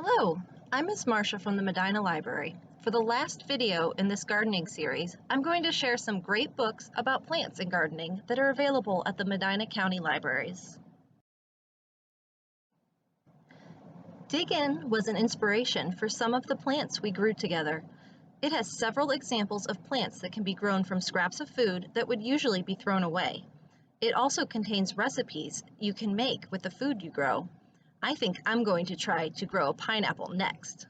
Hello, I'm Miss Marcia from the Medina Library. For the last video in this gardening series, I'm going to share some great books about plants and gardening that are available at the Medina County Libraries. Dig In was an inspiration for some of the plants we grew together. It has several examples of plants that can be grown from scraps of food that would usually be thrown away. It also contains recipes you can make with the food you grow. I think I'm going to try to grow a pineapple next.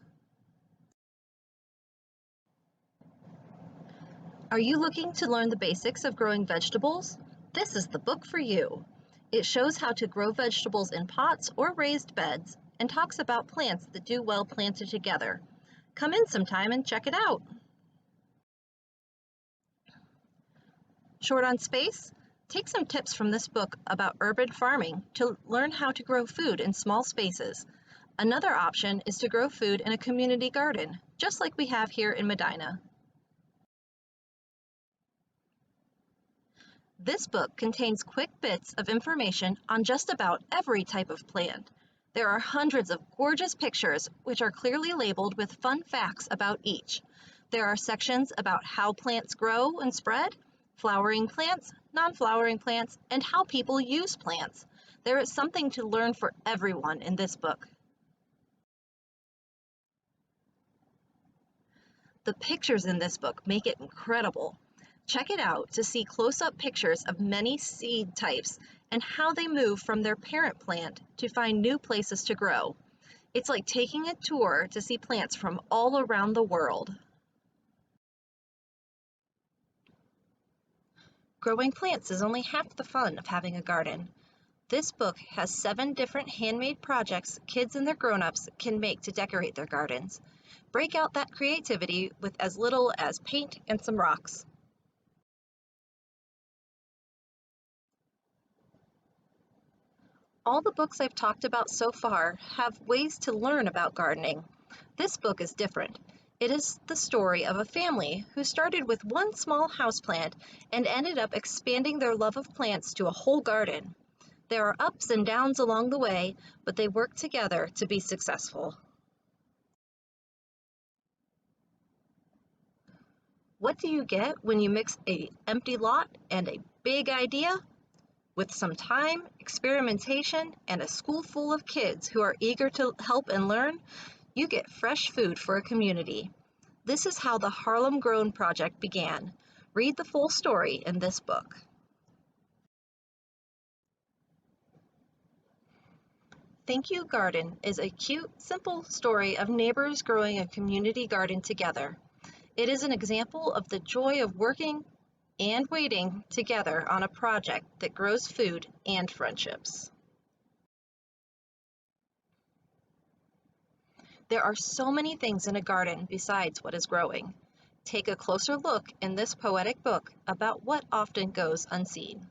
Are you looking to learn the basics of growing vegetables? This is the book for you. It shows how to grow vegetables in pots or raised beds and talks about plants that do well planted together. Come in sometime and check it out. Short on space? Take some tips from this book about urban farming to learn how to grow food in small spaces. Another option is to grow food in a community garden, just like we have here in Medina. This book contains quick bits of information on just about every type of plant. There are hundreds of gorgeous pictures which are clearly labeled with fun facts about each. There are sections about how plants grow and spread, flowering plants, non-flowering plants, and how people use plants. There is something to learn for everyone in this book. The pictures in this book make it incredible. Check it out to see close-up pictures of many seed types and how they move from their parent plant to find new places to grow. It's like taking a tour to see plants from all around the world. Growing plants is only half the fun of having a garden. This book has 7 different handmade projects kids and their grown-ups can make to decorate their gardens. Break out that creativity with as little as paint and some rocks. All the books I've talked about so far have ways to learn about gardening. This book is different. It is the story of a family who started with one small houseplant and ended up expanding their love of plants to a whole garden. There are ups and downs along the way, but they work together to be successful. What do you get when you mix an empty lot and a big idea? With some time, experimentation, and a school full of kids who are eager to help and learn, you get fresh food for a community. This is how the Harlem Grown Project began. Read the full story in this book. Thank You Garden is a cute, simple story of neighbors growing a community garden together. It is an example of the joy of working and waiting together on a project that grows food and friendships. There are so many things in a garden besides what is growing. Take a closer look in this poetic book about what often goes unseen.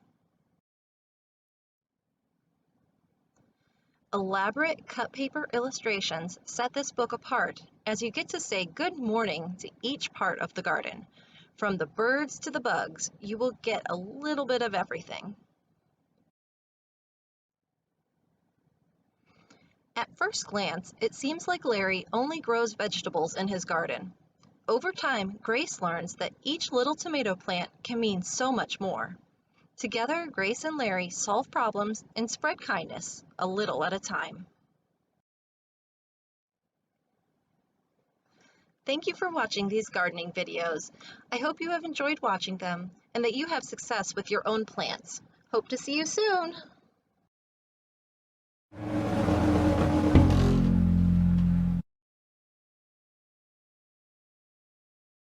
Elaborate cut paper illustrations set this book apart as you get to say good morning to each part of the garden. From the birds to the bugs, you will get a little bit of everything. At first glance, it seems like Larry only grows vegetables in his garden. Over time, Grace learns that each little tomato plant can mean so much more. Together, Grace and Larry solve problems and spread kindness, a little at a time. Thank you for watching these gardening videos. I hope you have enjoyed watching them and that you have success with your own plants. Hope to see you soon!